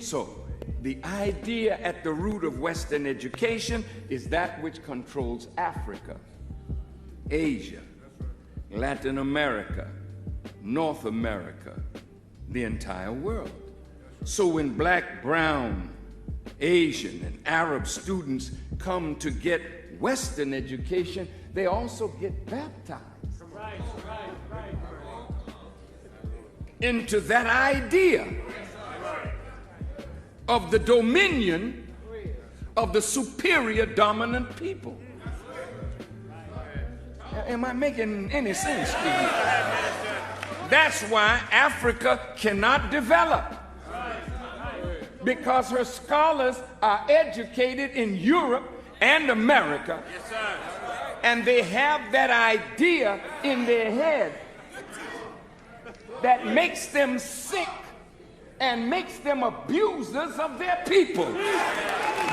So the idea at the root of Western education is that which controls Africa, Asia, Latin America, North America, the entire world. So when black, brown, Asian, and Arab students come to get Western education, they also get baptized into that idea of the dominion of the superior dominant people. Am I making any sense to you? That's why Africa cannot develop, because her scholars are educated in Europe and America, and they have that idea in their head that makes them sick and makes them abusers of their people.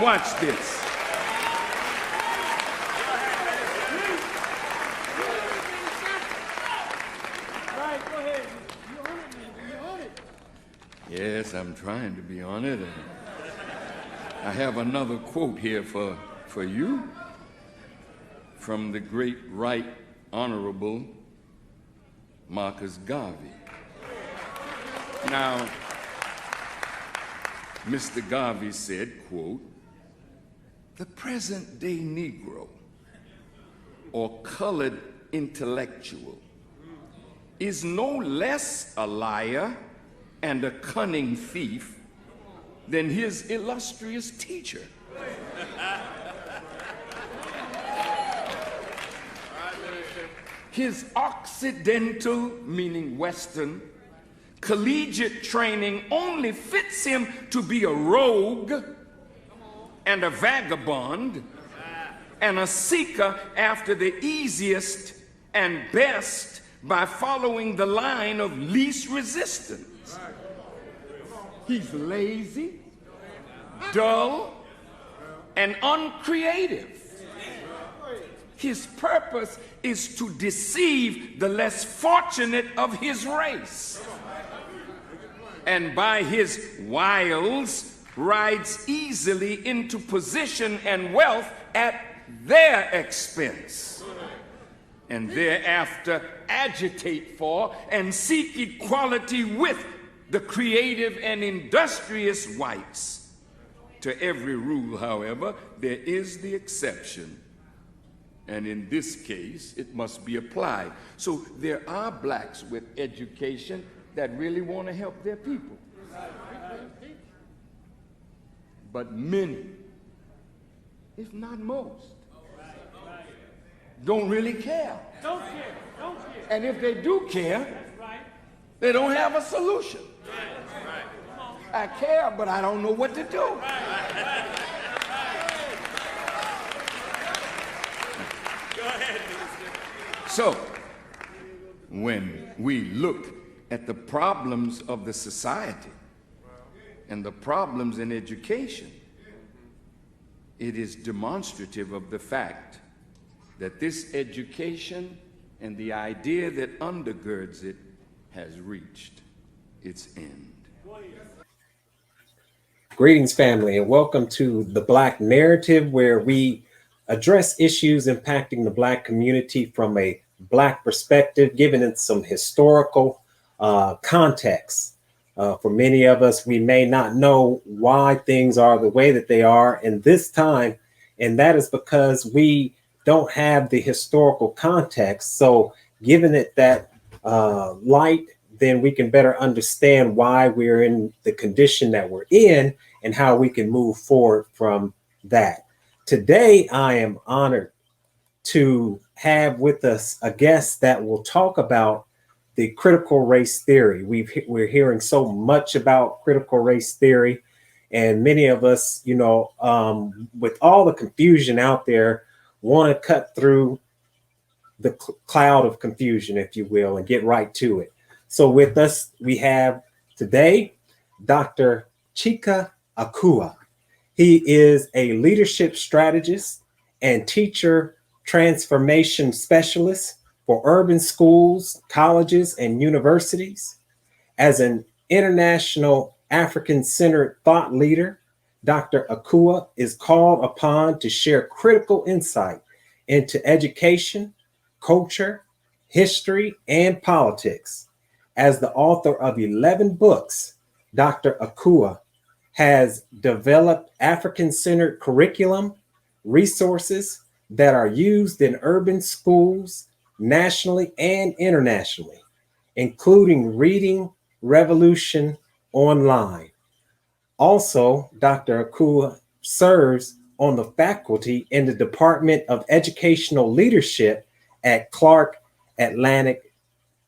Watch this. Yes, I'm trying to be on it. I have another quote here for you from the great Right Honorable Marcus Garvey. Now, Mr. Garvey said, quote, "The present-day Negro or colored intellectual is no less a liar and a cunning thief than his illustrious teacher. His Occidental, meaning Western, collegiate training only fits him to be a rogue and a vagabond and a seeker after the easiest and best by following the line of least resistance. He's lazy, dull, and uncreative. His purpose is to deceive the less fortunate of his race, and by his wiles rides easily into position and wealth at their expense, and thereafter agitate for and seek equality with the creative and industrious whites. To every rule, however, there is the exception, and in this case, it must be applied. So there are blacks with education that really want to help their people. But many, if not most, don't really care. And if they do care, they don't have a solution. I care, but I don't know what to do. So, when we look at the problems of the society and the problems in education, it is demonstrative of the fact that this education and the idea that undergirds it has reached its end. Greetings, family, and welcome to The Black Narrative, where we address issues impacting the Black community from a Black perspective, giving it some historical context. For many of us, we may not know why things are the way that they are in this time, and that is because we don't have the historical context. So given it that light, then we can better understand why we're in the condition that we're in and how we can move forward from that. Today, I am honored to have with us a guest that will talk about the critical race theory. We're hearing so much about critical race theory, and many of us, with all the confusion out there, want to cut through the cloud of confusion, if you will, and get right to it. So with us, we have today Dr. Chike Akua. He is a leadership strategist and teacher transformation specialist for urban schools, colleges, and universities. As an international African-centered thought leader, Dr. Akua is called upon to share critical insight into education, culture, history, and politics. As the author of 11 books, Dr. Akua has developed African-centered curriculum resources that are used in urban schools nationally and internationally, including Reading Revolution Online. Also, Dr. Akua serves on the faculty in the Department of Educational Leadership at Clark Atlantic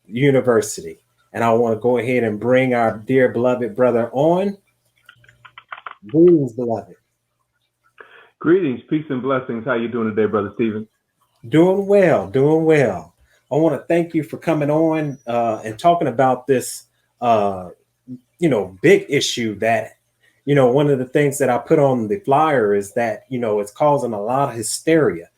University. And I want to go ahead and bring our dear beloved brother on. Greetings, beloved. Greetings, peace and blessings. How you doing today, Brother Stephen? Doing well, doing well. I want to thank you for coming on and talking about this, big issue that, one of the things that I put on the flyer is that, it's causing a lot of hysteria.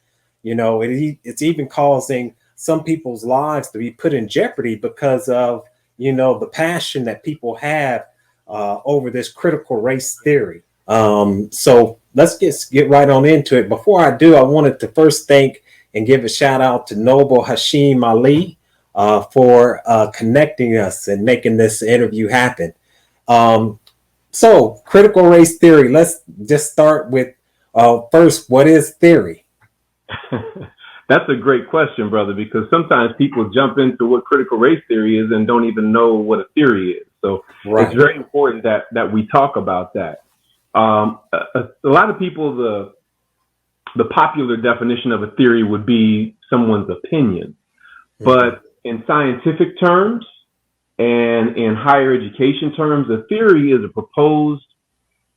It's even causing some people's lives to be put in jeopardy because of, the passion that people have over this critical race theory. So let's get right on into it. Before I do, I wanted to first thank and give a shout out to Noble Hashim Ali for connecting us and making this interview happen. So critical race theory, let's just start with first, what is theory? That's a great question, brother, because sometimes people jump into what critical race theory is and don't even know what a theory is. So It's very important that we talk about that. A lot of people, the popular definition of a theory would be someone's opinion. Mm-hmm. But in scientific terms and in higher education terms, a theory is a proposed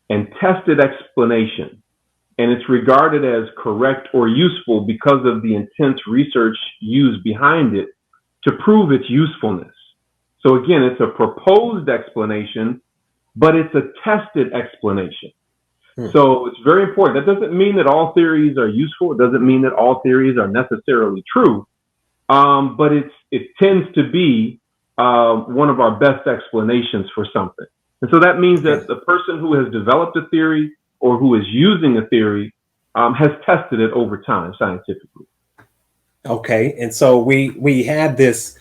and tested explanation. And it's regarded as correct or useful because of the intense research used behind it to prove its usefulness. So again, it's a proposed explanation, but it's a tested explanation. So it's very important. That doesn't mean that all theories are useful. It doesn't mean that all theories are necessarily true. But it tends to be one of our best explanations for something. And so that means that the person who has developed a theory or who is using a theory has tested it over time scientifically. Okay, and so we have this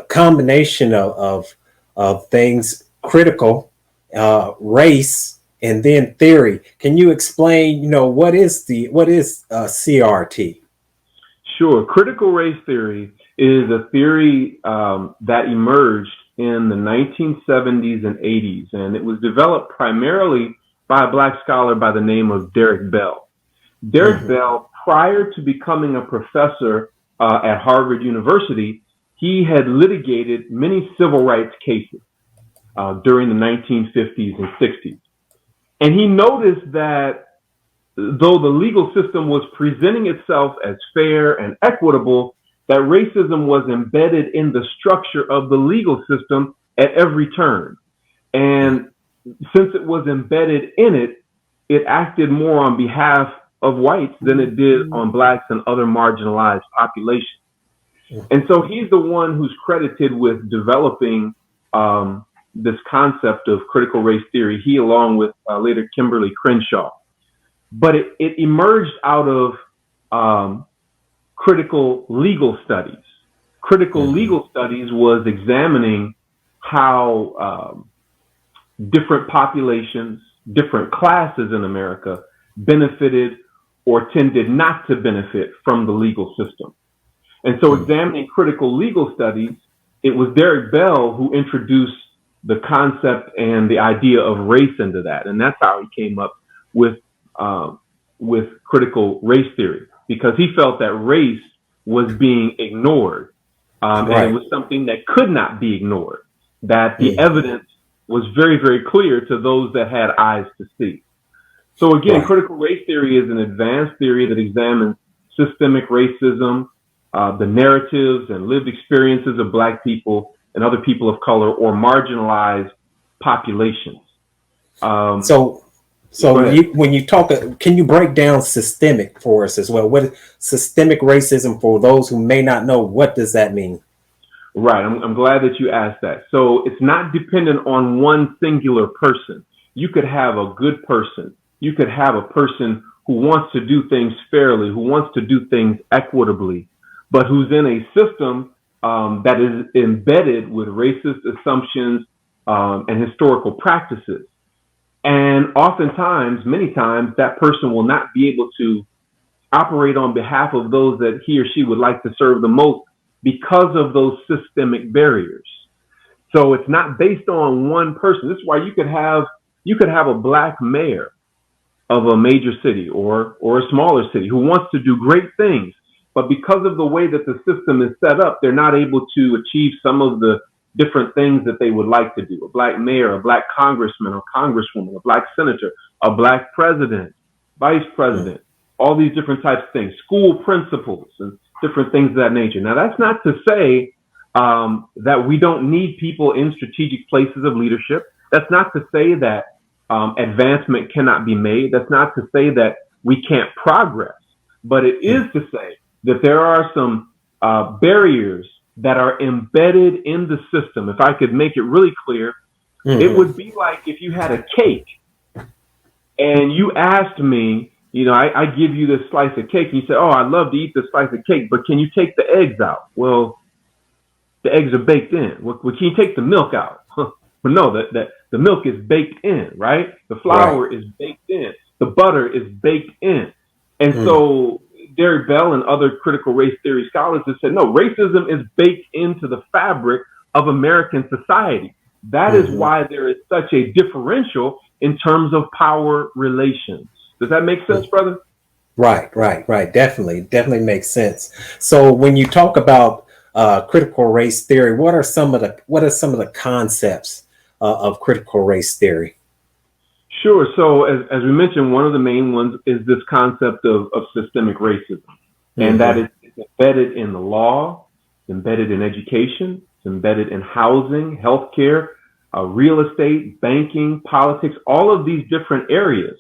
combination of things: critical, race, and then theory. Can you explain, what is CRT? Sure. Critical race theory is a theory that emerged in the 1970s and 80s, and it was developed primarily by a Black scholar by the name of Derek Bell. Derek Bell, prior to becoming a professor at Harvard University, he had litigated many civil rights cases during the 1950s and 60s. And he noticed that though the legal system was presenting itself as fair and equitable, that racism was embedded in the structure of the legal system at every turn. And since it was embedded in it, it acted more on behalf of whites than it did on blacks and other marginalized populations. And so he's the one who's credited with developing this concept of critical race theory, he along with later Kimberly Crenshaw. But it emerged out of critical legal studies. Critical legal studies was examining how different populations, different classes in America benefited or tended not to benefit from the legal system. And so examining critical legal studies, it was Derek Bell who introduced the concept and the idea of race into that. And that's how he came up with critical race theory, because he felt that race was being ignored. And it was something that could not be ignored, that the evidence was very, very clear to those that had eyes to see. So again, critical race theory is an advanced theory that examines systemic racism, the narratives and lived experiences of Black people and other people of color or marginalized populations. When you talk, can you break down systemic for us as well? What is systemic racism for those who may not know? What does that mean? Right. I'm glad that you asked that. So it's not dependent on one singular person. You could have a good person. You could have a person who wants to do things fairly, who wants to do things equitably, but who's in a system that is embedded with racist assumptions and historical practices. And oftentimes, many times, that person will not be able to operate on behalf of those that he or she would like to serve the most because of those systemic barriers. So it's not based on one person. This is why you could have a black mayor of a major city or a smaller city who wants to do great things, but because of the way that the system is set up, they're not able to achieve some of the different things that they would like to do. A black mayor, a black congressman or congresswoman, a black senator, a black president, vice president, all these different types of things, school principals and different things of that nature. Now, that's not to say that we don't need people in strategic places of leadership. That's not to say that advancement cannot be made. That's not to say that we can't progress, but it is to say that there are some barriers that are embedded in the system. If I could make it really clear, it would be like if you had a cake and you asked me, you know, I give you this slice of cake and you say, oh, I'd love to eat this slice of cake, but can you take the eggs out? Well, the eggs are baked in. Well, can you take the milk out? Well, no, the milk is baked in, right? The flour is baked in. The butter is baked in. And so Derek Bell and other critical race theory scholars have said, no, racism is baked into the fabric of American society. That is why there is such a differential in terms of power relations. Does that make sense, brother? Right. Definitely makes sense. So when you talk about critical race theory, what are some of the concepts of critical race theory? Sure. So as we mentioned, one of the main ones is this concept of systemic racism. And that is embedded in the law, embedded in education, it's embedded in housing, healthcare, real estate, banking, politics, all of these different areas.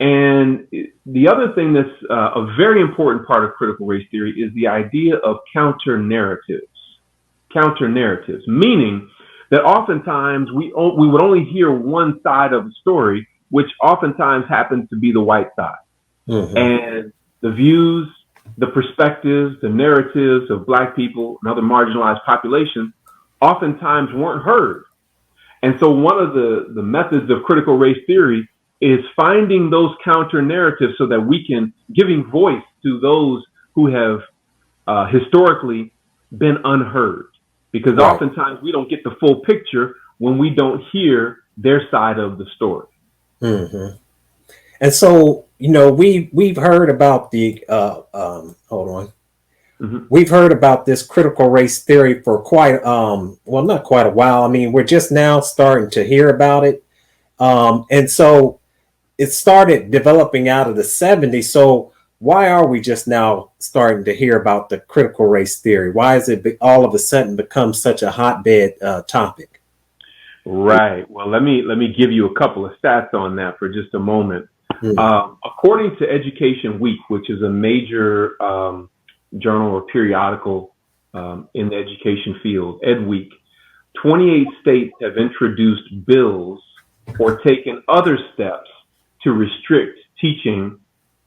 And the other thing that's a very important part of critical race theory is the idea of counter narratives. Counter narratives, meaning that oftentimes we would only hear one side of the story, which oftentimes happens to be the white side. And the views, the perspectives, the narratives of Black people and other marginalized populations oftentimes weren't heard. And so one of the methods of critical race theory is finding those counter narratives so that we can giving voice to those who have historically been unheard. Because oftentimes we don't get the full picture when we don't hear their side of the story. And so, you know, we've heard about the we've heard about this critical race theory for quite well, not quite a while. I mean, we're just now starting to hear about it. And so it started developing out of the 70s. So why are we just now starting to hear about the critical race theory? Why is it all of a sudden become such a hotbed topic? Right. Well, let me give you a couple of stats on that for just a moment. According to Education Week, which is a major journal or periodical in the education field, Ed Week, 28 states have introduced bills or taken other steps to restrict teaching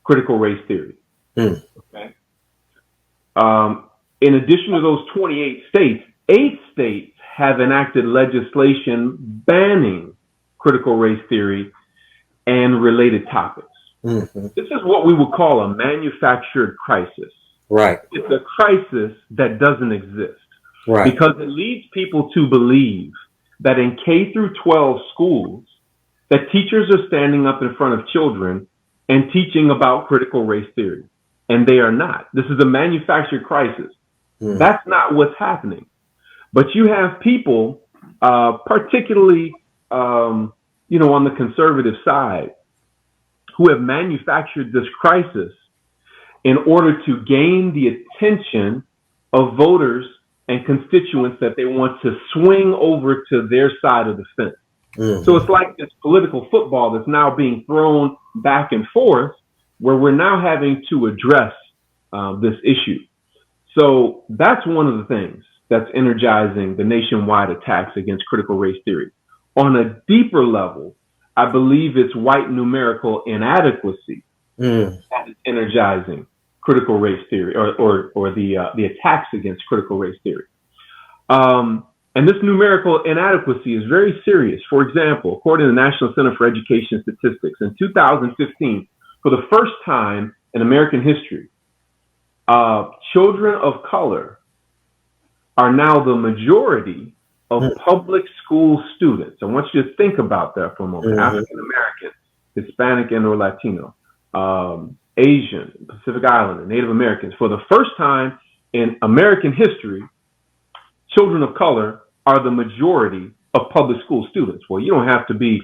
critical race theory. Okay. In addition to those 28 states, 8 states have enacted legislation banning critical race theory and related topics. This is what we would call a manufactured crisis. Right. It's a crisis that doesn't exist. Right. Because it leads people to believe that in K through 12 schools, that teachers are standing up in front of children and teaching about critical race theory. And they are not. This is a manufactured crisis. That's not what's happening. But you have people, particularly, you know, on the conservative side, who have manufactured this crisis in order to gain the attention of voters and constituents that they want to swing over to their side of the fence. So it's like this political football that's now being thrown back and forth, where we're now having to address this issue. So that's one of the things that's energizing the nationwide attacks against critical race theory. On a deeper level, I believe it's white numerical inadequacy that is energizing critical race theory, or the attacks against critical race theory. And this numerical inadequacy is very serious. For example, according to the National Center for Education Statistics, in 2015, for the first time in American history, children of color are now the majority of public school students. I want you to think about that for a moment. African American, Hispanic and or Latino, Asian, Pacific Islander, Native Americans. For the first time in American history, children of color are the majority of public school students. Well, you don't have to be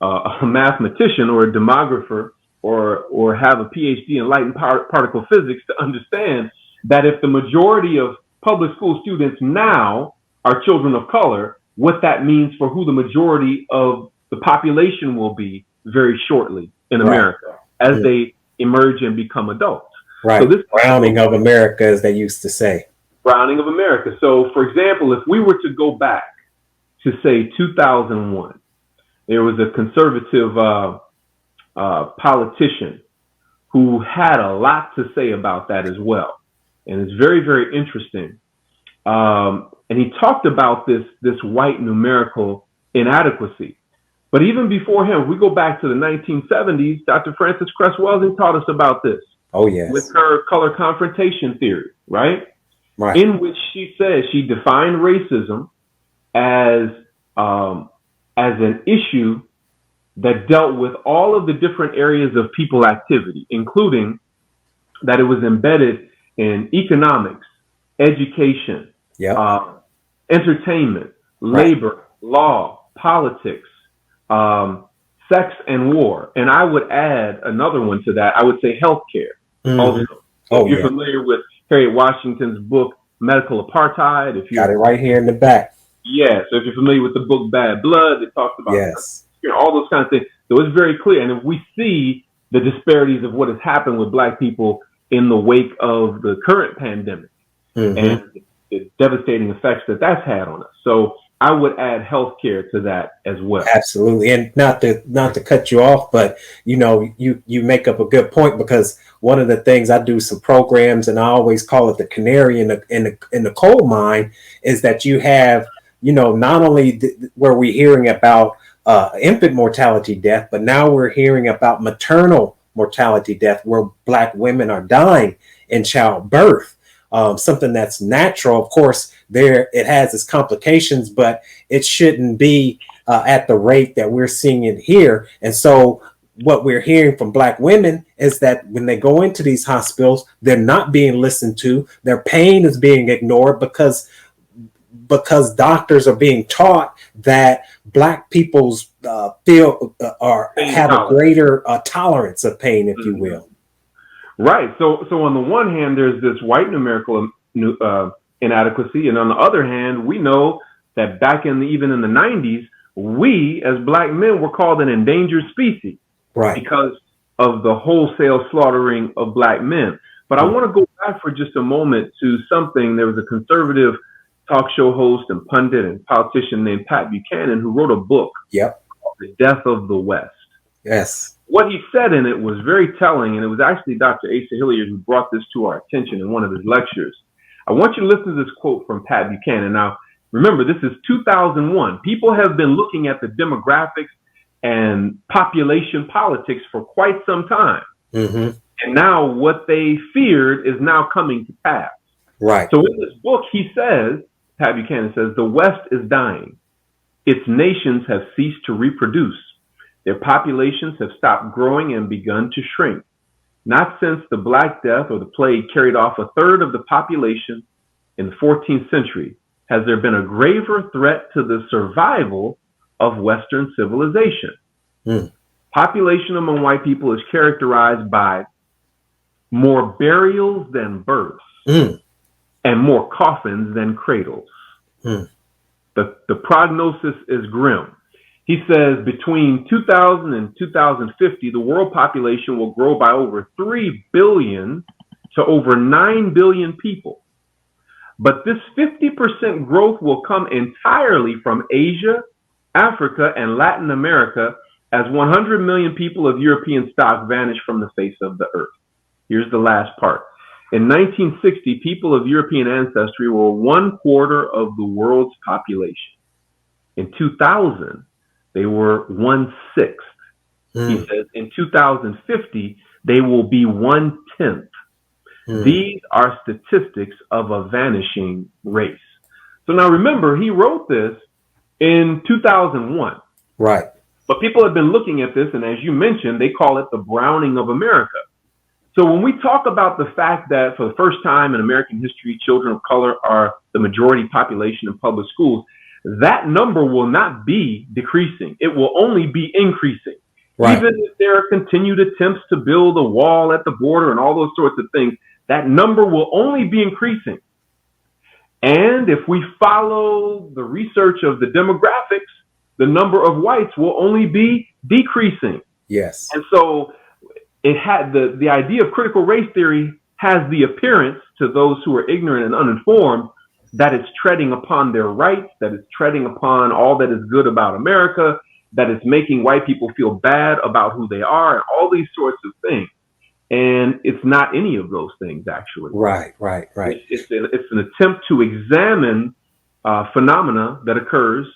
a mathematician or a demographer or have a Ph.D. in light and particle physics to understand that if the majority of public school students now are children of color, what that means for who the majority of the population will be very shortly in America as they emerge and become adults. Right. So this browning of America, as they used to say. Browning of America. So, for example, if we were to go back to, say, 2001, there was a conservative politician who had a lot to say about that as well. And it's very, very interesting. And he talked about this white numerical inadequacy. But even before him, we go back to the 1970s, Dr. Frances Cress Welsing taught us about this. Oh, yes. With her color confrontation theory, right? Right. In which she says she defined racism as an issue that dealt with all of the different areas of people activity, including that it was embedded in economics, education, entertainment, labor, law, politics, sex, and war. And I would add another one to that. I would say healthcare. Also, if you're familiar with Harriet Washington's book, Medical Apartheid. If you got it right here in the back. Yeah. So if you're familiar with the book Bad Blood, it talks about all those kind of things. So it's very clear. And if we see the disparities of what has happened with Black people in the wake of the current pandemic and the devastating effects that that's had on us. So I would add healthcare to that as well. Absolutely. And not to cut you off, but you know, you make up a good point, because one of the things I do some programs, and I always call it the canary in the coal mine, is that you have, you know, not only where we're hearing about infant mortality death, but now we're hearing about maternal mortality death, where Black women are dying in childbirth. Something that's natural. Of course, it has its complications, but it shouldn't be at the rate that we're seeing it here. And so what we're hearing from Black women is that when they go into these hospitals, they're not being listened to. Their pain is being ignored because doctors are being taught that Black people's have a greater tolerance of pain, if you will. Right. So on the one hand, there's this white numerical inadequacy, and on the other hand, we know that back even in the 90s, we as Black men were called an endangered species, right? Because of the wholesale slaughtering of Black men. But I want to go back for just a moment to something. There was a conservative talk show host and pundit and politician named Pat Buchanan who wrote a book called The Death of the West. Yes. What he said in it was very telling, and it was actually Dr. Asa Hilliard who brought this to our attention in one of his lectures. I want you to listen to this quote from Pat Buchanan. Now, remember, this is 2001. People have been looking at the demographics and population politics for quite some time. And now what they feared is now coming to pass. Right. So in this book, Pat Buchanan says, the West is dying. Its nations have ceased to reproduce. Their populations have stopped growing and begun to shrink. Not since the Black Death or the plague carried off a third of the population in the 14th century has there been a graver threat to the survival of Western civilization. Population among white people is characterized by more burials than births and more coffins than cradles. The prognosis is grim. He says between 2000 and 2050, the world population will grow by over 3 billion to over 9 billion people. But this 50% growth will come entirely from Asia, Africa, and Latin America as 100 million people of European stock vanish from the face of the earth. Here's the last part. In 1960, people of European ancestry were 1/4 of the world's population. In 2000, they were 1/6. He says in 2050, they will be 1/10. These are statistics of a vanishing race. So now remember, he wrote this in 2001. Right. But people have been looking at this, and as you mentioned, they call it the browning of America. So when we talk about the fact that for the first time in American history, children of color are the majority population in public schools, that number will not be decreasing. It will only be increasing. Right. Even if there are continued attempts to build a wall at the border and all those sorts of things, that number will only be increasing. And if we follow the research of the demographics, the number of whites will only be decreasing. Yes. And so it had the idea of critical race theory has the appearance to those who are ignorant and uninformed that it's treading upon their rights, that it's treading upon all that is good about America, that it's making white people feel bad about who they are, and all these sorts of things. And it's not any of those things, actually. Right. It's an attempt to examine phenomena that occurs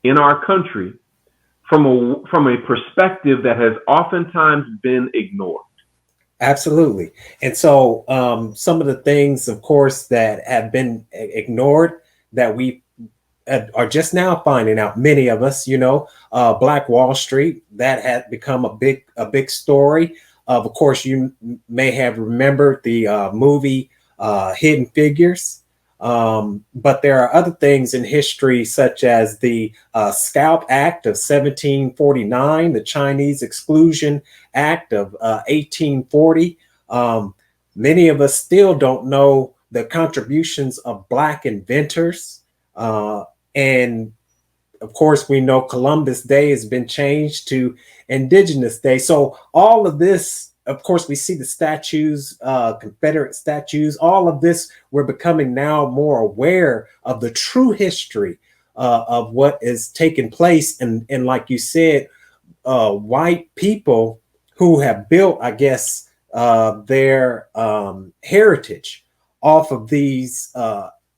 in our country from a perspective that has oftentimes been ignored. Absolutely. And so some of the things, of course, that have been ignored that we are just now finding out, many of us, Black Wall Street, that had become a big story. Of course, you may have remembered the movie Hidden Figures. But there are other things in history, such as the Scalp Act of 1749, the Chinese Exclusion Act of 1840. Many of us still don't know the contributions of Black inventors. And of course, we know Columbus Day has been changed to Indigenous Day. So all of this, of course, we see the statues, Confederate statues, all of this, we're becoming now more aware of the true history of what is taking place. And like you said, white people who have built, I guess, their heritage off of these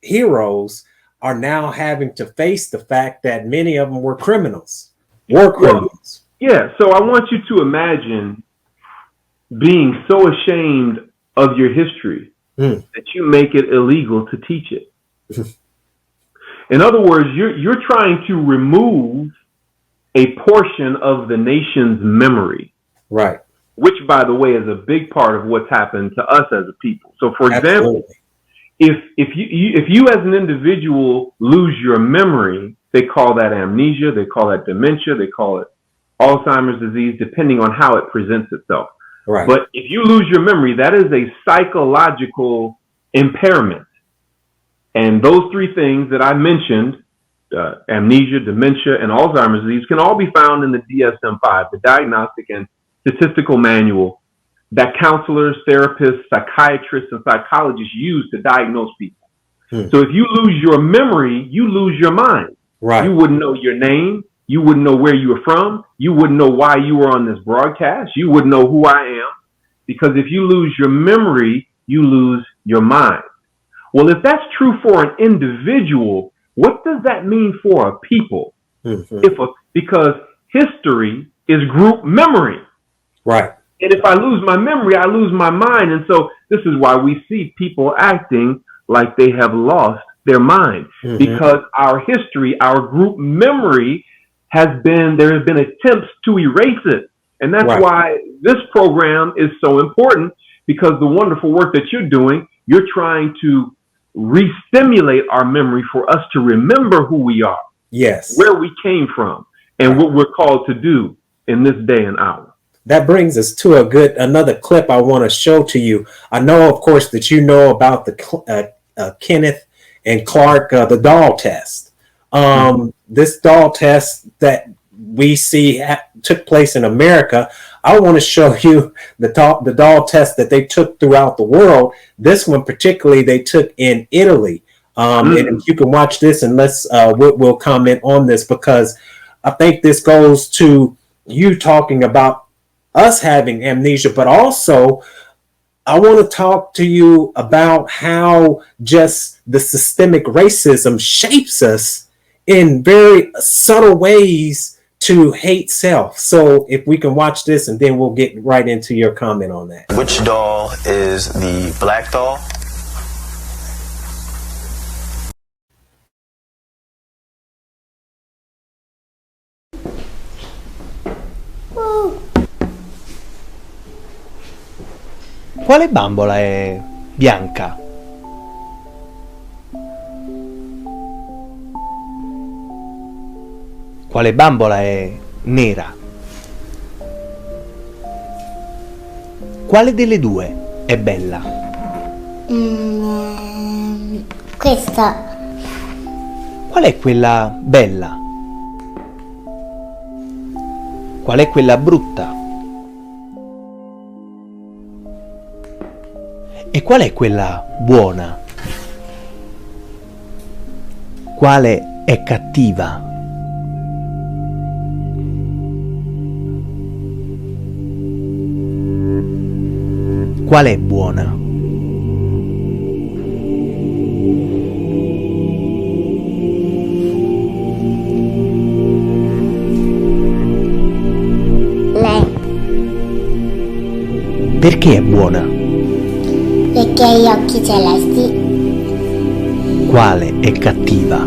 heroes are now having to face the fact that many of them were criminals, war criminals. Yeah, so I want you to imagine being so ashamed of your history that you make it illegal to teach it. In other words, you're trying to remove a portion of the nation's memory. Right. Which, by the way, is a big part of what's happened to us as a people. So, for example, if you as an individual lose your memory, they call that amnesia, they call that dementia, they call it Alzheimer's disease, depending on how it presents itself. Right. But if you lose your memory, that is a psychological impairment. And those three things that I mentioned, amnesia, dementia, and Alzheimer's disease, can all be found in the DSM-5, the Diagnostic and Statistical Manual that counselors, therapists, psychiatrists, and psychologists use to diagnose people. So if you lose your memory, you lose your mind. Right. You wouldn't know your name. You wouldn't know where you were from. You wouldn't know why you were on this broadcast. You wouldn't know who I am. Because if you lose your memory, you lose your mind. Well, if that's true for an individual, what does that mean for a people? Because history is group memory. Right. And if I lose my memory, I lose my mind. And so this is why we see people acting like they have lost their mind. Because our history, our group memory there have been attempts to erase it. And that's why this program is so important, because the wonderful work that you're doing, you're trying to re-stimulate our memory for us to remember who we are. Yes. Where we came from and what we're called to do in this day and hour. That brings us to another clip I want to show to you. I know, of course, that you know about the Kenneth and Clark, the doll test. This doll test that we see took place in America. I want to show you the doll test that they took throughout the world. This one particularly they took in Italy. And if you can watch this, and we'll comment on this, because I think this goes to you talking about us having amnesia, but also I want to talk to you about how just the systemic racism shapes us in very subtle ways to hate self. So if we can watch this, and then we'll get right into your comment on that. Which doll is the black doll? Quale bambola è bianca? Quale bambola è nera? Quale delle due è bella? Questa. Qual è quella bella? Qual è quella brutta? E qual è quella buona? Quale è cattiva? Qual è buona? Lei. Perché è buona? Perché ha gli occhi celesti. Quale è cattiva?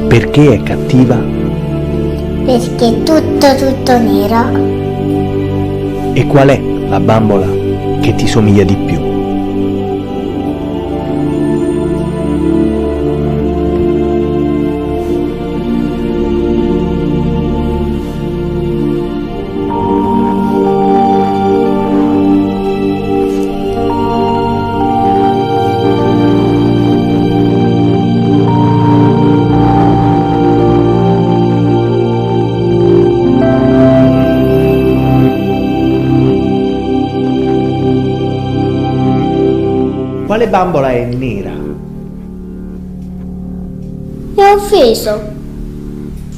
Perché è cattiva? Perché è tutto nero. E qual è la bambola che ti somiglia di più? Quale bambola è nera? Mi ha offeso.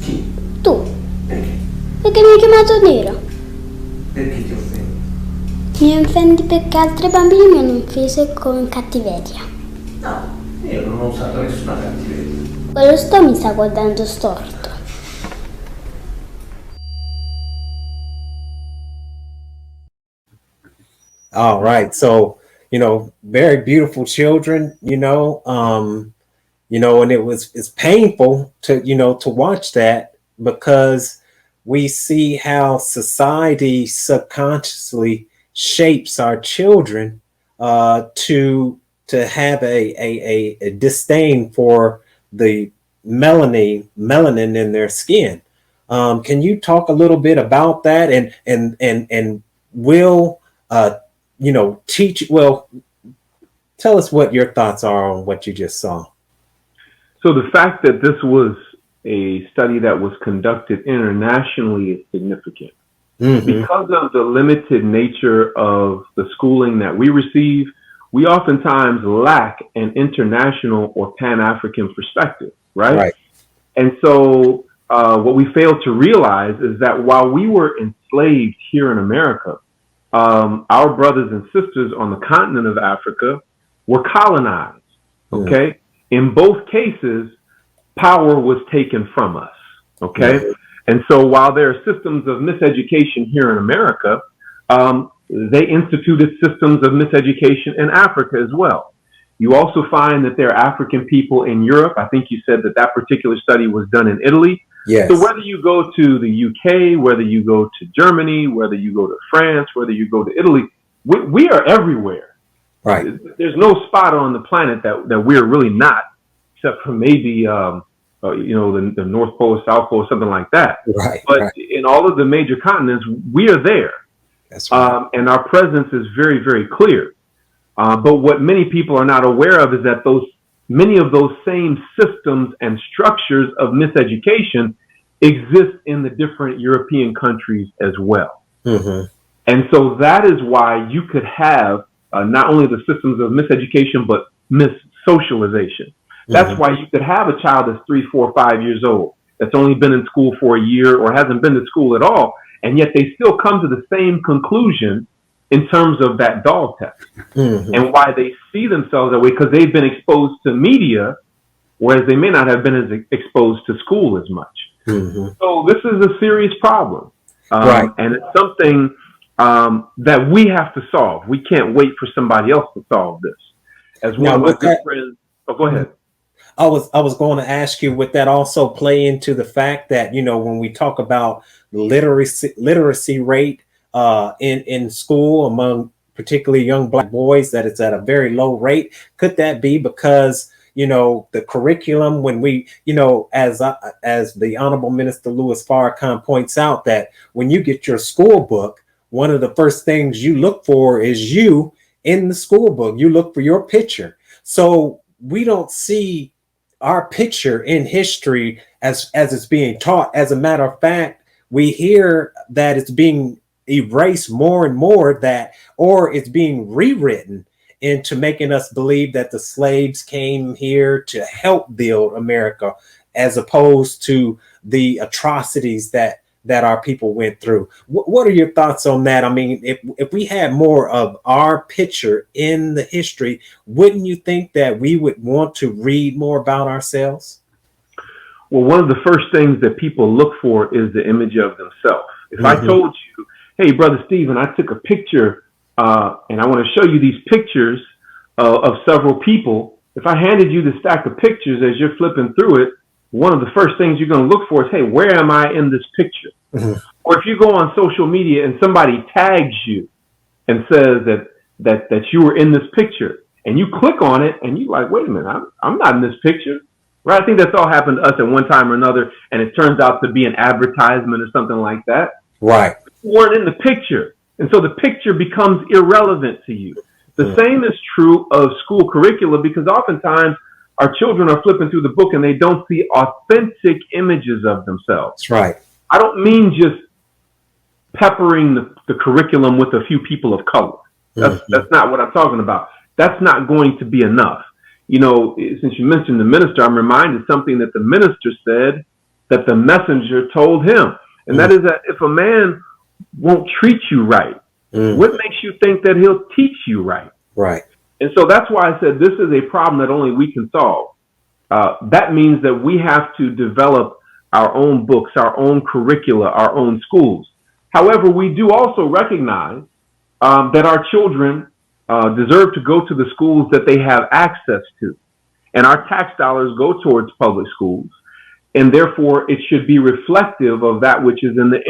Chi? Tu. Perché? Perché mi hai chiamato nero. Perché ti offendi? Mi offendi perché altri bambini mi hanno offeso con cattiveria. No, io non ho usato nessuna cattiveria. Quello mi sta guardando storto. All right. So, very beautiful children, and it's painful to watch that, because we see how society subconsciously shapes our children to have a disdain for the melanin in their skin. Can you talk a little bit about that, and will tell us what your thoughts are on what you just saw. So the fact that this was a study that was conducted internationally is significant. Mm-hmm. Because of the limited nature of the schooling that we receive, we oftentimes lack an international or Pan-African perspective, right? And so what we fail to realize is that while we were enslaved here in America, our brothers and sisters on the continent of Africa were colonized, okay? In both cases, power was taken from us, okay? And so while there are systems of miseducation here in America, they instituted systems of miseducation in Africa as well. You also find that there are African people in Europe. I think you said that particular study was done in Italy. Yes. So whether you go to the UK, whether you go to Germany, whether you go to France, whether you go to Italy, we are everywhere. Right. There's no spot on the planet that we're really not, except for maybe the North Pole, South Pole, something like that. Right. But in all of the major continents, we are there. That's right. And our presence is very, very clear. But what many people are not aware of is that those many of those same systems and structures of miseducation exist in the different European countries as well. And so that is why you could have not only the systems of miseducation, but missocialization. That's why you could have a child that's 3, 4, 5 years old, that's only been in school for a year or hasn't been to school at all, and yet they still come to the same conclusion in terms of that doll test. And why they see themselves that way, because they've been exposed to media, whereas they may not have been as exposed to school as much. So this is a serious problem. And it's something that we have to solve. We can't wait for somebody else to solve this. As one of my good friends, go ahead. I was going to ask you, would that also play into the fact that, you know, when we talk about literacy rate in school among particularly young Black boys, that it's at a very low rate? Could that be because, you know, the curriculum, when we, you know, as the Honorable Minister Louis Farrakhan points out, that when you get your school book, one of the first things you look for is you in the school book. You look for your picture. So we don't see our picture in history as it's being taught. As a matter of fact, we hear that it's being erased more and more, that, or it's being rewritten into making us believe that the slaves came here to help build America, as opposed to the atrocities that our people went through. What are your thoughts on that? I mean, if we had more of our picture in the history, wouldn't you think that we would want to read more about ourselves? Well, one of the first things that people look for is the image of themselves. If I told you, hey, Brother Stephen, I took a picture and I want to show you these pictures of several people. If I handed you the stack of pictures as you're flipping through it, one of the first things you're going to look for is, hey, where am I in this picture? Or if you go on social media and somebody tags you and says that you were in this picture, and you click on it and you're like, wait a minute, I'm not in this picture, right? I think that's all happened to us at one time or another, and it turns out to be an advertisement or something like that. Right. You weren't in the picture, and so the picture becomes irrelevant to you. The same is true of school curricula, because oftentimes our children are flipping through the book and they don't see authentic images of themselves. That's right. I don't mean just peppering the curriculum with a few people of color. That's not what I'm talking about. That's not going to be enough. You know, since you mentioned the minister, I'm reminded something that the minister said that the messenger told him. And that is that if a man won't treat you right, what makes you think that he'll teach you right? Right. And so that's why I said this is a problem that only we can solve. That means that we have to develop our own books, our own curricula, our own schools. However, we do also recognize that our children deserve to go to the schools that they have access to. And our tax dollars go towards public schools. And therefore, it should be reflective of that which is in the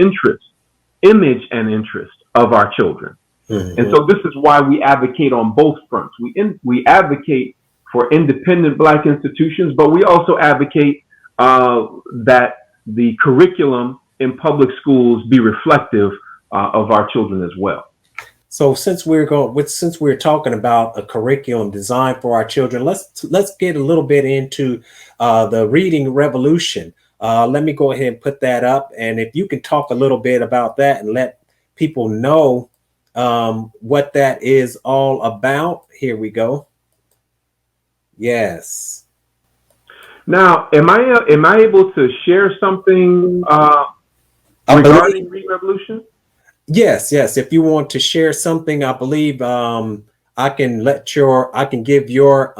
image and interest of our children. And so this is why we advocate on both fronts. We advocate for independent Black institutions, but we also advocate that the curriculum in public schools be reflective of our children as well. So since we're talking about a curriculum designed for our children, let's get a little bit into the reading revolution. Let me go ahead and put that up, and if you can talk a little bit about that and let people know what that is all about. Here we go. Yes. Now, am I able to share something regarding Read Revolution? Yes. If you want to share something, I believe I can give your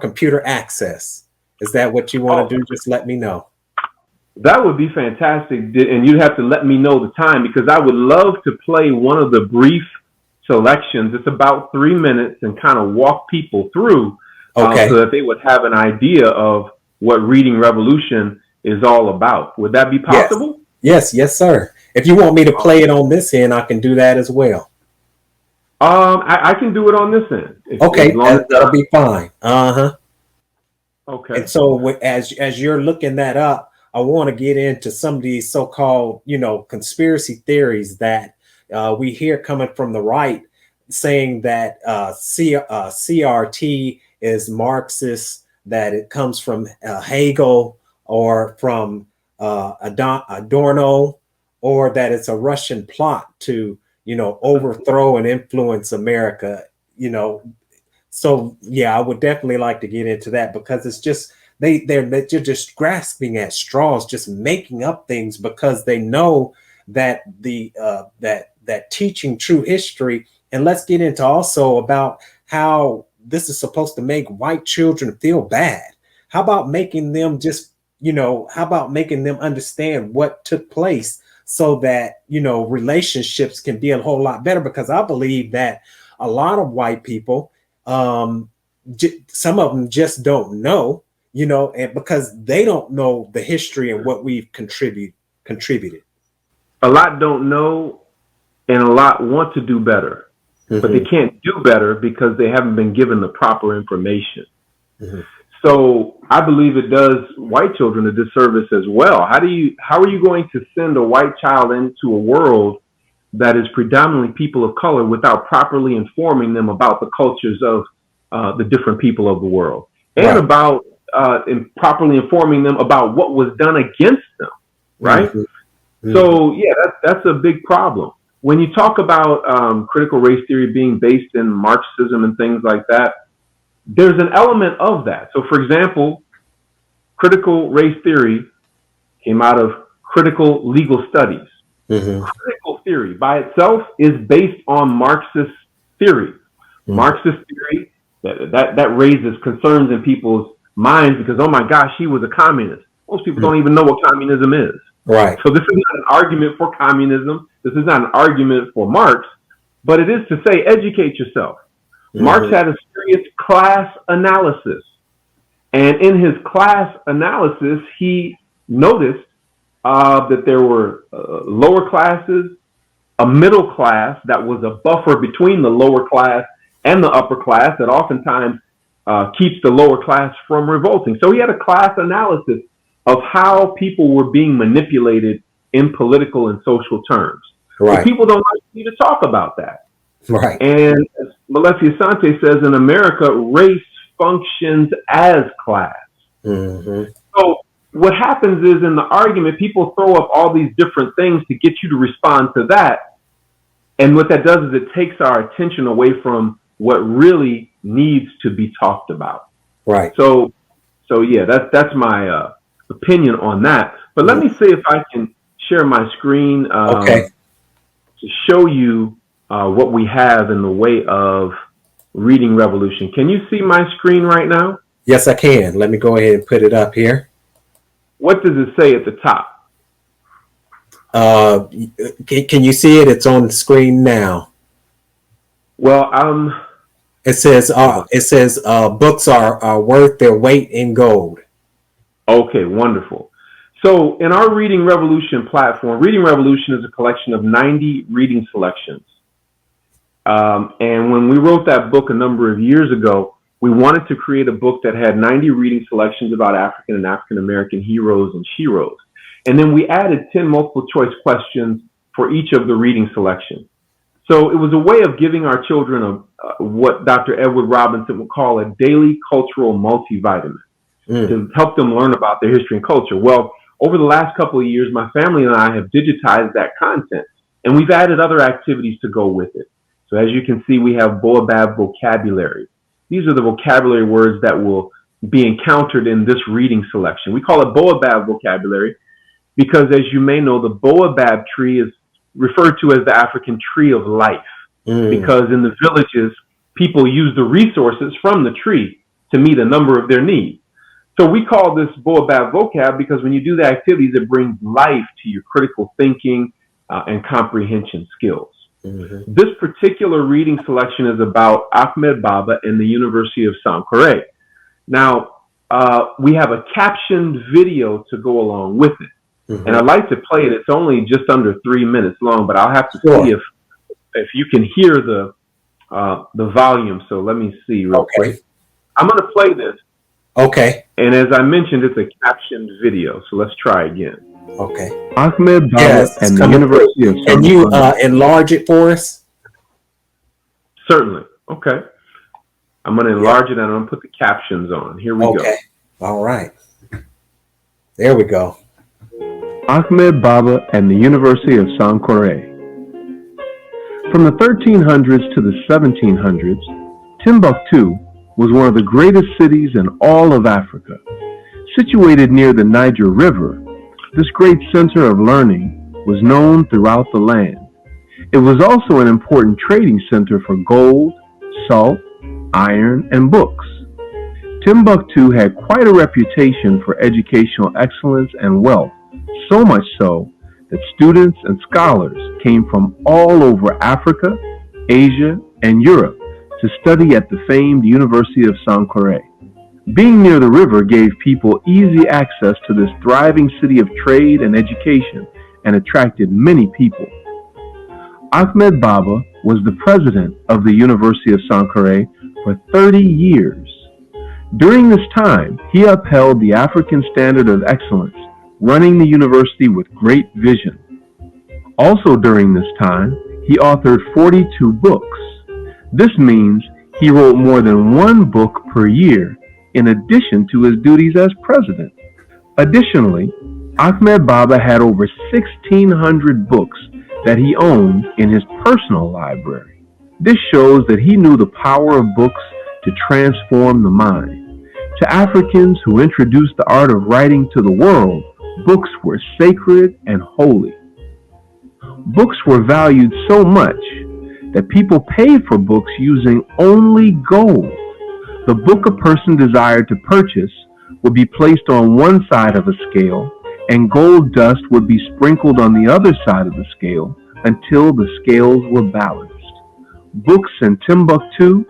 computer access. Is that what you want to do? Just let me know. That would be fantastic, and you'd have to let me know the time, because I would love to play one of the brief selections. It's about 3 minutes, and kind of walk people through so that they would have an idea of what Reading Revolution is all about. Would that be possible? Yes, sir. If you want me to play it on this end, I can do that as well. I can do it on this end. That'll be fine. Okay. And so as you're looking that up, I want to get into some of these so-called, conspiracy theories that we hear coming from the right, saying that CRT is Marxist, that it comes from Hegel or from Adorno, or that it's a Russian plot to, overthrow and influence America, So yeah, I would definitely like to get into that, because it's just they're just grasping at straws, just making up things because they know that that teaching true history. And let's get into also about how this is supposed to make white children feel bad. How about making them understand what took place, so that, relationships can be a whole lot better? Because I believe that a lot of white people, some of them just don't know, and because they don't know the history and what we've contributed. A lot don't know, and a lot want to do better, but they can't do better because they haven't been given the proper information. So I believe it does white children a disservice as well. How are you going to send a white child into a world that is predominantly people of color without properly informing them about the cultures of the different people of the world, and about properly informing them about what was done against them, right? So yeah, that's a big problem. When you talk about critical race theory being based in Marxism and things like that, there's an element of that. So for example, critical race theory came out of critical legal studies. Critical theory by itself is based on Marxist theory. Marxist theory that raises concerns in people's minds because, oh my gosh, he was a communist. Most people don't even know what communism is. Right. So this is not an argument for communism. This is not an argument for Marx, but it is to say, educate yourself. Marx had a serious class analysis. And in his class analysis, he noticed that there were lower classes, a middle class that was a buffer between the lower class and the upper class that oftentimes keeps the lower class from revolting. So he had a class analysis of how people were being manipulated in political and social terms. Right. But people don't like you to talk about that. Right. And as Malesi Asante says, in America, race functions as class. So what happens is, in the argument, people throw up all these different things to get you to respond to that. And what that does is it takes our attention away from what really needs to be talked about. Right. So yeah, that's my opinion on that. But let me see if I can share my screen to show you what we have in the way of reading revolution. Can you see my screen right now? Yes, I can. Let me go ahead and put it up here. What does it say at the top? Can you see it? It's on the screen now. Well, it says books are worth their weight in gold. Okay, wonderful. So in our Reading Revolution platform, Reading Revolution is a collection of 90 reading selections. And when we wrote that book a number of years ago, we wanted to create a book that had 90 reading selections about African and African American heroes and sheroes. And then we added 10 multiple choice questions for each of the reading selections. So it was a way of giving our children what Dr. Edward Robinson would call a daily cultural multivitamin to help them learn about their history and culture. Well, over the last couple of years, my family and I have digitized that content, and we've added other activities to go with it. So as you can see, we have Boabab vocabulary. These are the vocabulary words that will be encountered in this reading selection. We call it Boabab vocabulary because, as you may know, the Boabab tree is referred to as the African tree of life because in the villages, people use the resources from the tree to meet a number of their needs. So we call this Boabab vocab because when you do the activities, it brings life to your critical thinking and comprehension skills. This particular reading selection is about Ahmed Baba and the University of Sankore. Now, we have a captioned video to go along with it. And I'd like to play it. It's only just under 3 minutes long, but I'll have to see if you can hear the volume. So let me see real quick. I'm going to play this. Okay. And as I mentioned, it's a captioned video. So let's try again. Okay. Ahmed Baba and the University of Sankore. Can you enlarge it for us? Certainly. Okay. I'm going to enlarge it and I'm going to put the captions on. Here we go. Okay. All right. There we go. Ahmed Baba and the University of Sankore. From the 1300s to the 1700s, Timbuktu was one of the greatest cities in all of Africa. Situated near the Niger River, this great center of learning was known throughout the land. It was also an important trading center for gold, salt, iron, and books. Timbuktu had quite a reputation for educational excellence and wealth, so much so that students and scholars came from all over Africa, Asia, and Europe to study at the famed University of Sankore. Being near the river gave people easy access to this thriving city of trade and education and attracted many people. Ahmed Baba was the president of the University of Sankore for 30 years. During this time, he upheld the African standard of excellence, running the university with great vision. Also during this time, he authored 42 books. This means he wrote more than one book per year, in addition to his duties as president. Additionally, Ahmed Baba had over 1,600 books that he owned in his personal library. This shows that he knew the power of books to transform the mind. To Africans who introduced the art of writing to the world, books were sacred and holy. Books were valued so much that people paid for books using only gold. The book a person desired to purchase would be placed on one side of a scale, and gold dust would be sprinkled on the other side of the scale until the scales were balanced. Books in Timbuktu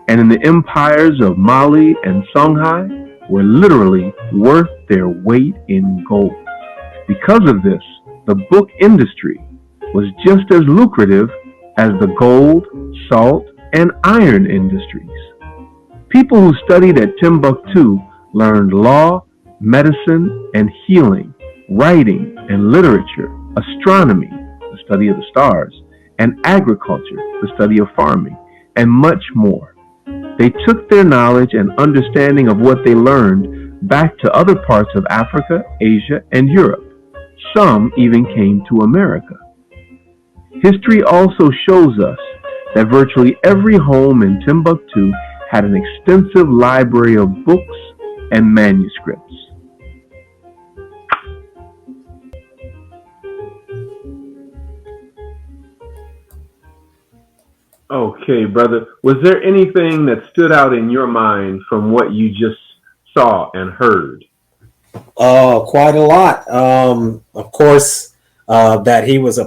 and in the empires of Mali and Songhai were literally worth their weight in gold. Because of this, the book industry was just as lucrative as the gold, salt, and iron industries. People who studied at Timbuktu learned law, medicine, and healing, writing and literature, astronomy, the study of the stars, and agriculture, the study of farming, and much more. They took their knowledge and understanding of what they learned back to other parts of Africa, Asia, and Europe. Some even came to America. History also shows us that virtually every home in Timbuktu had an extensive library of books and manuscripts. Okay, brother. Was there anything that stood out in your mind from what you just saw and heard? Quite a lot. Of course, that he was a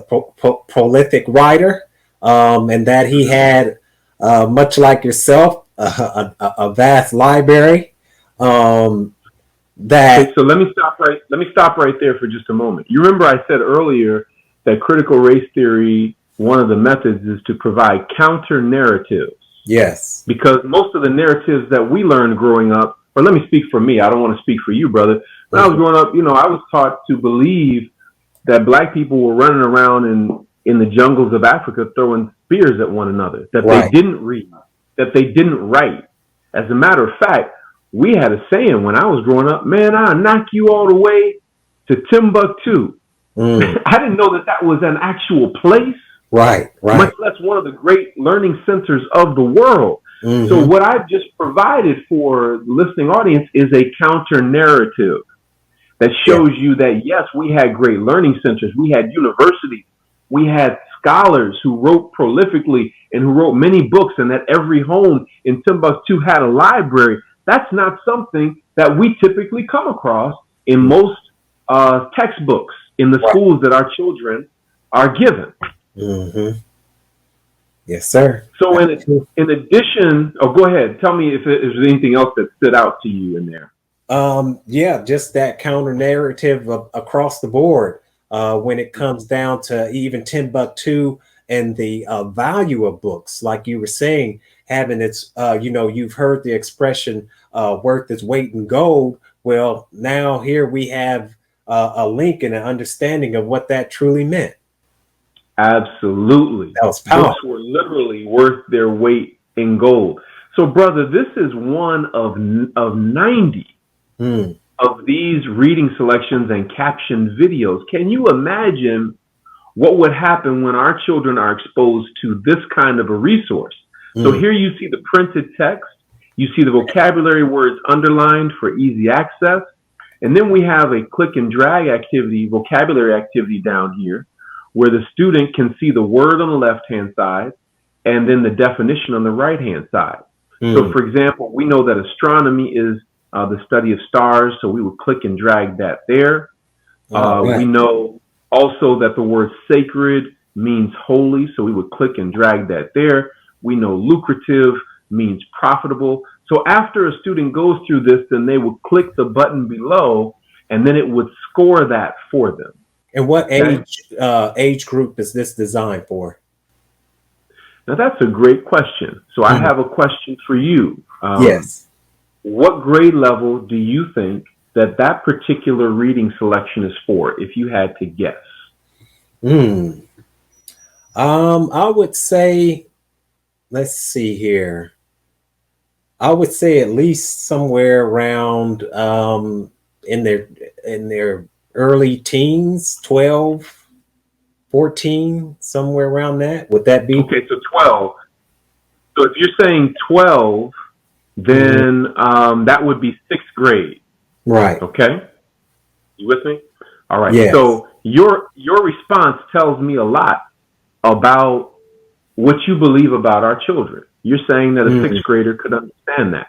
prolific writer, and that he had, much like yourself, a vast library. That Okay, so let me stop right there for just a moment. You remember I said earlier that critical race theory, one of the methods is to provide counter narratives. yes, Because most of the narratives that we learned growing up, or let me speak for me, I don't want to speak for you, brother. When I was growing up, I was taught to believe that black people were running around in the jungles of Africa throwing spears at one another, that Right. they didn't read, that they didn't write. As a matter of fact, we had a saying when I was growing up, man, I'll knock you all the way to Timbuktu. I didn't know that was an actual place, right, much less one of the great learning centers of the world. So what I've just provided for the listening audience is a counter narrative that shows you that, yes, we had great learning centers. We had universities. We had scholars who wrote prolifically and who wrote many books, and that every home in Timbuktu had a library. That's not something that we typically come across in most textbooks in the schools that our children are given. Yes, sir. So in addition, go ahead. Tell me if there's anything else that stood out to you in there. Yeah, just that counter narrative across the board when it comes down to even Timbuktu and the value of books, like you were saying, having its, you've heard the expression worth its weight in gold. Well, now here we have a link and an understanding of what that truly meant. Absolutely. That was powerful. Books were literally worth their weight in gold. So, brother, this is one of 90 of these reading selections and captioned videos. Can you imagine what would happen when our children are exposed to this kind of a resource? So here you see the printed text. You see the vocabulary words underlined for easy access. And then we have a click and drag activity, vocabulary activity down here, where the student can see the word on the left-hand side and then the definition on the right-hand side. So, for example, we know that astronomy is the study of stars, so we would click and drag that there. We know also that the word sacred means holy, so we would click and drag that there. We know lucrative means profitable. So after a student goes through this, then they would click the button below, and then it would score that for them. And what age group is this designed for? Now, that's a great question. So I have a question for you. Yes. What grade level do you think that particular reading selection is for, if you had to guess? I would say, let's see here. I would say at least somewhere around in their early teens, 12, 14, somewhere around that. Would that be? Okay, so 12. So if you're saying 12, then that would be 6th grade. Right. Okay. You with me? All right. Yes. So your response tells me a lot about what you believe about our children. You're saying that a 6th grader could understand that.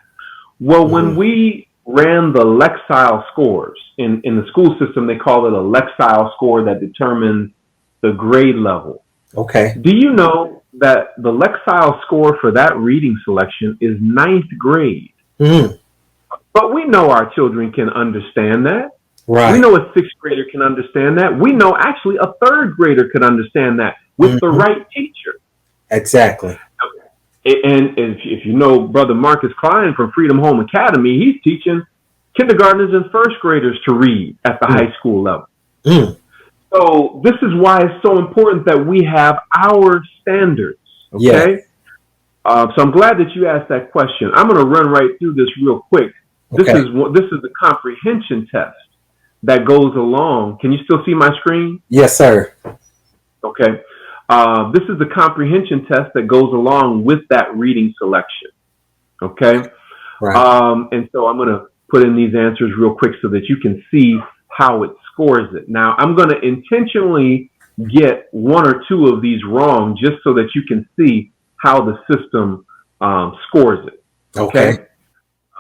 Well, when we ran the Lexile scores in the school system, they call it a Lexile score that determines the grade level. Okay. Do you know that the Lexile score for that reading selection is 9th grade? But we know our children can understand that. Right. We know a 6th grader can understand that. We know actually a 3rd grader could understand that with the right teacher. Exactly. And if you know Brother Marcus Klein from Freedom Home Academy, he's teaching kindergartners and 1st graders to read at the high school level. So this is why it's so important that we have our standards. Okay. So I'm glad that you asked that question. I'm going to run right through this real quick. This is the comprehension test that goes along. Can you still see my screen? Yes, sir. Okay. This is the comprehension test that goes along with that reading selection. Okay. Right. And so I'm going to put in these answers real quick so that you can see how it scores it. Now, I'm going to intentionally get 1 or 2 of these wrong just so that you can see how the system scores it. Okay.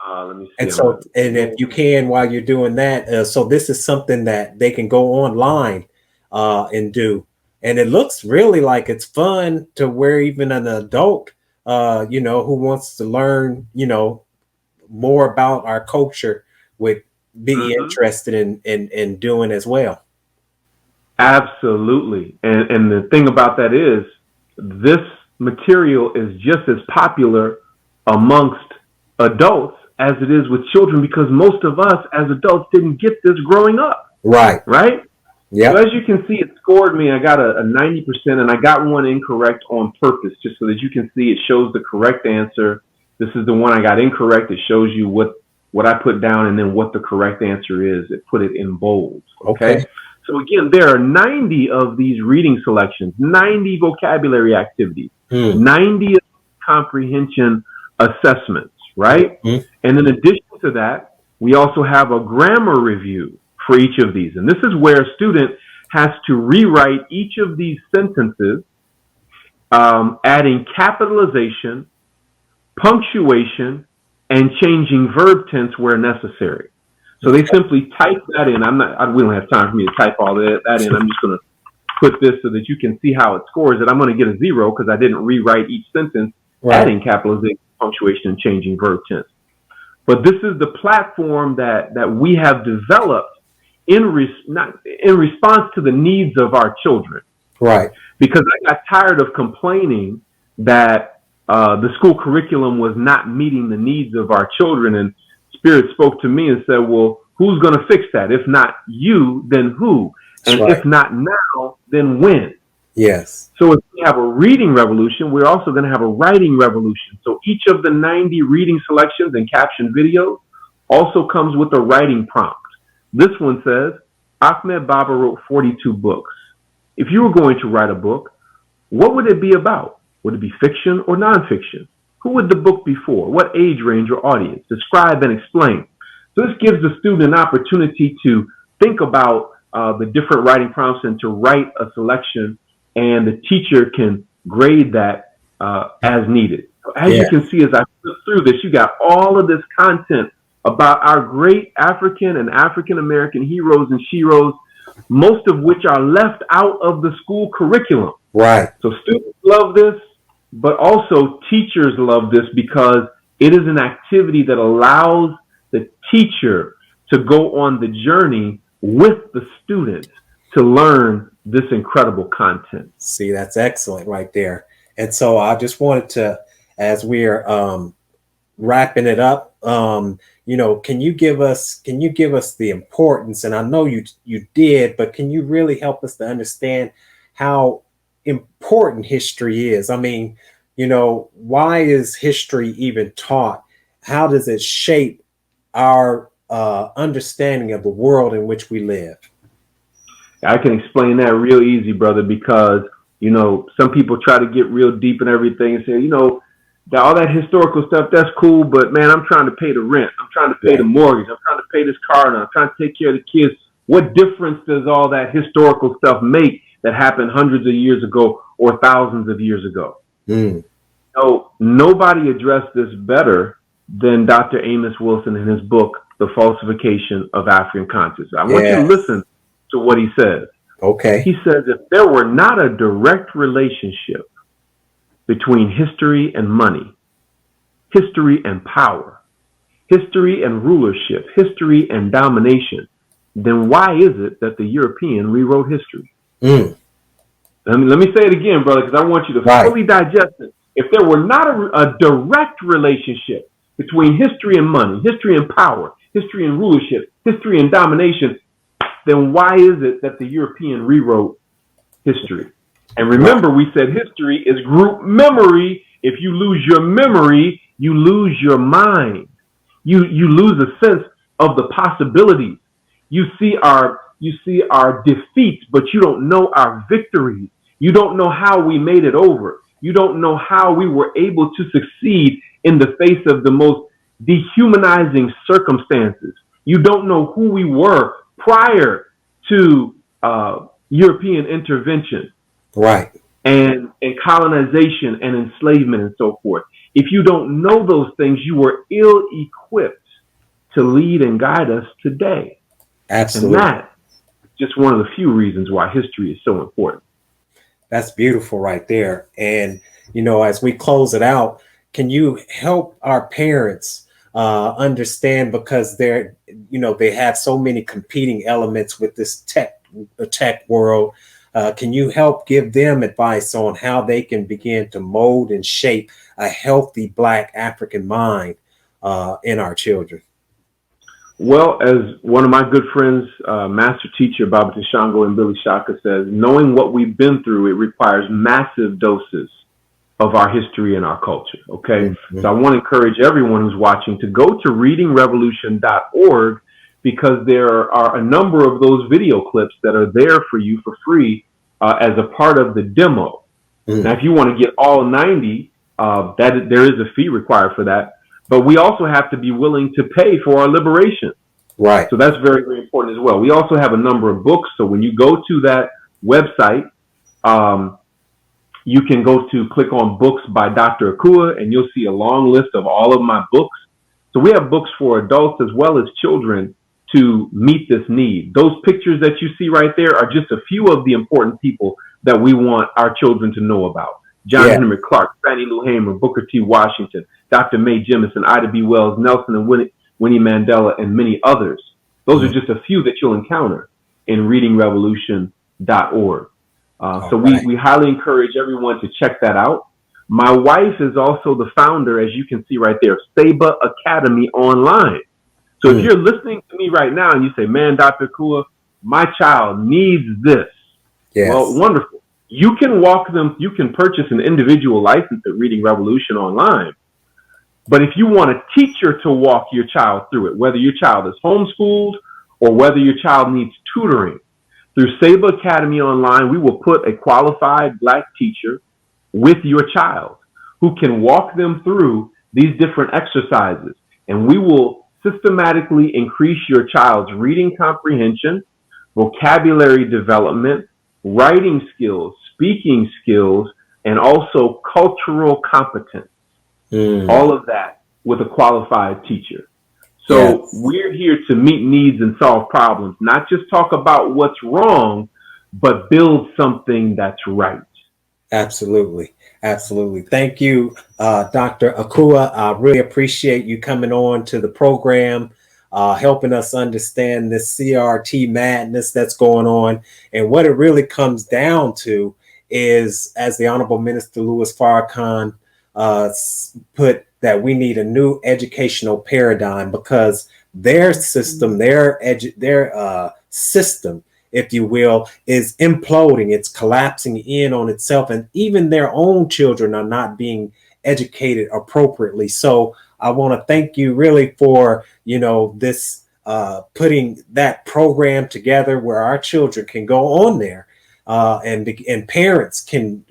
Let me see. And so, and if you can, while you're doing that, so this is something that they can go online and do. And it looks really like it's fun to where even an adult, who wants to learn, more about our culture would be interested in doing as well. Absolutely. And the thing about that is this material is just as popular amongst adults as it is with children, because most of us as adults didn't get this growing up. Right. Yeah. So as you can see, it scored me. I got a 90%, and I got one incorrect on purpose, just so that you can see it shows the correct answer. This is the one I got incorrect. It shows you what I put down and then what the correct answer is. It put it in bold. Okay. So again, there are 90 of these reading selections, 90 vocabulary activities, 90 comprehension assessments, right? And in addition to that, we also have a grammar review for each of these. And this is where a student has to rewrite each of these sentences, adding capitalization, punctuation, and changing verb tense where necessary. So they simply type that in. We don't have time for me to type all that in. I'm just going to put this so that you can see how it scores it. I'm going to get a 0 because I didn't rewrite each sentence, adding capitalization, punctuation, and changing verb tense. But this is the platform that we have developed in response to the needs of our children. Right. Because I got tired of complaining that the school curriculum was not meeting the needs of our children. And Spirit spoke to me and said, well, who's going to fix that? If not you, then who? And if not now, then when? Yes. So if we have a reading revolution, we're also going to have a writing revolution. So each of the 90 reading selections and caption videos also comes with a writing prompt. This one says, Ahmed Baba wrote 42 books. If you were going to write a book, what would it be about? Would it be fiction or nonfiction? Who would the book be for? What age range or audience? Describe and explain. So this gives the student an opportunity to think about the different writing prompts and to write a selection, and the teacher can grade that as needed. So as you can see, as I flip through this, you got all of this content about our great African and African American heroes and sheroes, most of which are left out of the school curriculum. Right. So students love this, but also teachers love this because it is an activity that allows the teacher to go on the journey with the student to learn this incredible content. See, that's excellent right there. And so I just wanted to, as we're wrapping it up, you know, can you give us the importance, and I know you did, but can you really help us to understand how important history is? I mean, you know, why is history even taught? How does it shape our understanding of the world in which we live? I can explain that real easy, brother, because, you know, some people try to get real deep in everything and say, you know, all that historical stuff, that's cool, but man, I'm trying to pay the rent. I'm trying to pay the mortgage. I'm trying to pay this car note. I'm trying to take care of the kids. What difference does all that historical stuff make that happened hundreds of years ago or thousands of years ago? So nobody addressed this better than Dr. Amos Wilson in his book, The Falsification of African Consciousness. I want you to listen to what he says. Okay. He says, if there were not a direct relationship between history and money, history and power, history and rulership, history and domination, then why is it that the European rewrote history? Let me say it again, brother, because I want you to fully digest it. If there were not a direct relationship between history and money, history and power, history and rulership, history and domination, then why is it that the European rewrote history? And remember, we said history is group memory. If you lose your memory, you lose your mind. You lose a sense of the possibilities. You see our defeats, but you don't know our victories. You don't know how we made it over. You don't know how we were able to succeed in the face of the most dehumanizing circumstances. You don't know who we were prior to European intervention. Right. And colonization and enslavement and so forth. If you don't know those things, you were ill-equipped to lead and guide us today. Absolutely. And that's just one of the few reasons why history is so important. That's beautiful right there. And, you know, as we close it out, can you help our parents understand, because they're, you know, they have so many competing elements with this tech world. Can you help give them advice on how they can begin to mold and shape a healthy Black African mind in our children? Well, as one of my good friends, master teacher Baba Tashango and Billy Shaka says, knowing what we've been through, it requires massive doses of our history and our culture. Okay. So I want to encourage everyone who's watching to go to readingrevolution.org, because there are a number of those video clips that are there for you for free as a part of the demo. Now, if you want to get all 90, there is a fee required for that. But we also have to be willing to pay for our liberation. Right. So that's very, very important as well. We also have a number of books. So when you go to that website, you can go to click on books by Dr. Akua, and you'll see a long list of all of my books. So we have books for adults as well as children to meet this need. Those pictures that you see right there are just a few of the important people that we want our children to know about. John Henry Clark, Fannie Lou Hamer, Booker T. Washington, Dr. Mae Jemison, Ida B. Wells, Nelson and Winnie Mandela, and many others. Those are just a few that you'll encounter in readingrevolution.org. So we highly encourage everyone to check that out. My wife is also the founder, as you can see right there, of Saba Academy Online. So if you're listening to me right now and you say, man, Dr. Akua, my child needs this. Well, wonderful. You can walk them, you can purchase an individual license at Reading Revolution online. But if you want a teacher to walk your child through it, whether your child is homeschooled or whether your child needs tutoring, through Saba Academy Online, we will put a qualified Black teacher with your child who can walk them through these different exercises. And we will systematically increase your child's reading comprehension, vocabulary development, writing skills, speaking skills, and also cultural competence. All of that with a qualified teacher. So we're here to meet needs and solve problems, not just talk about what's wrong, but build something that's right. Absolutely. Absolutely. Thank you, Dr. Akua. I really appreciate you coming on to the program, helping us understand this CRT madness that's going on. And what it really comes down to is, as the Honorable Minister Louis Farrakhan put, that we need a new educational paradigm, because their system, their system, if you will, is imploding. It's collapsing in on itself, and even their own children are not being educated appropriately. So I want to thank you really for, this putting that program together where our children can go on there. And parents can,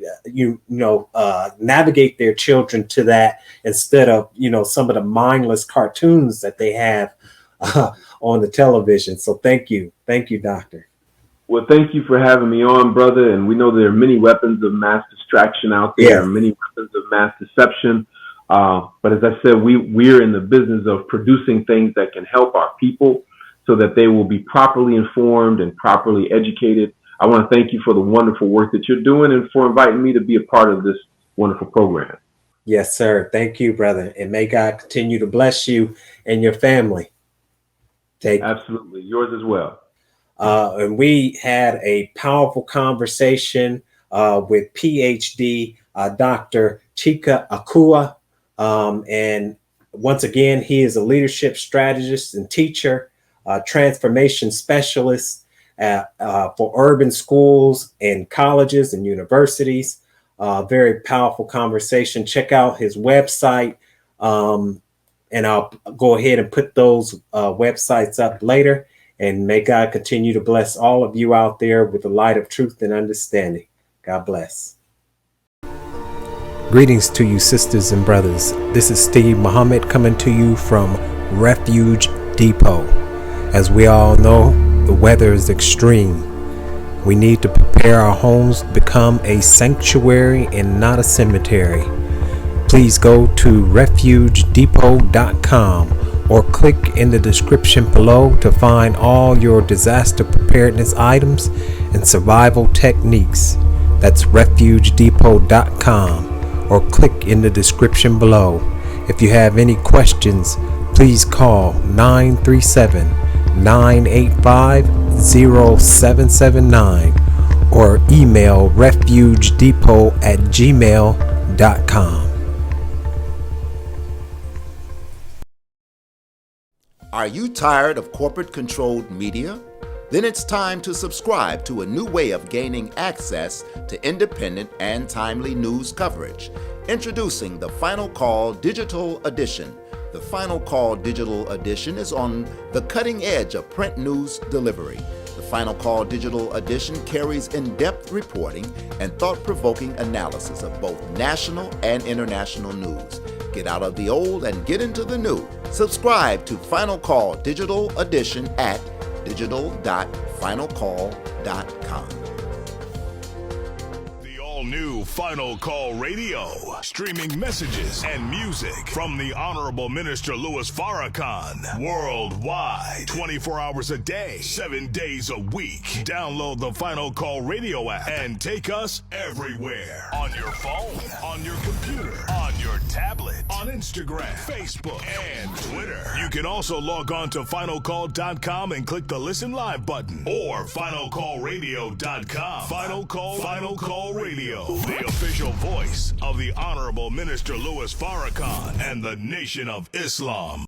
navigate their children to that instead of, some of the mindless cartoons that they have on the television. So thank you. Thank you, Doctor. Well, thank you for having me on, brother. And we know there are many weapons of mass distraction out there, many weapons of mass deception. But as I said, we're in the business of producing things that can help our people so that they will be properly informed and properly educated. I want to thank you for the wonderful work that you're doing and for inviting me to be a part of this wonderful program. Yes, sir. Thank you, brother. And may God continue to bless you and your family. Absolutely. Yours as well. And we had a powerful conversation with Ph.D. Dr. Chike Akua. And once again, he is a leadership strategist and teacher, transformation specialist for urban schools and colleges and universities. Very powerful conversation. Check out his website. And I'll go ahead and put those websites up later. And may God continue to bless all of you out there with the light of truth and understanding. God bless. Greetings to you, sisters and brothers. This is Steve Muhammad coming to you from Refuge Depot. As we all know, the weather is extreme. We need to prepare our homes to become a sanctuary and not a cemetery. Please go to refugedepot.com or click in the description below to find all your disaster preparedness items and survival techniques. That's refugedepot.com or click in the description below. If you have any questions, please call 937-985-0779 or email refugedepot@gmail.com. Are you tired of corporate-controlled media? Then it's time to subscribe to a new way of gaining access to independent and timely news coverage. Introducing the Final Call Digital Edition. The Final Call Digital Edition is on the cutting edge of print news delivery. The Final Call Digital Edition carries in-depth reporting and thought-provoking analysis of both national and international news. Get out of the old and get into the new. Subscribe to Final Call Digital Edition at digital.finalcall.com. New Final Call Radio, streaming messages and music from the Honorable Minister Louis Farrakhan worldwide, 24 hours a day, 7 days a week. Download the Final Call Radio app and take us everywhere. On your phone, on your computer, on your tablet, on Instagram, Facebook, and Twitter. You can also log on to finalcall.com and click the Listen Live button or finalcallradio.com. Final Call Radio. The official voice of the Honorable Minister Louis Farrakhan and the Nation of Islam.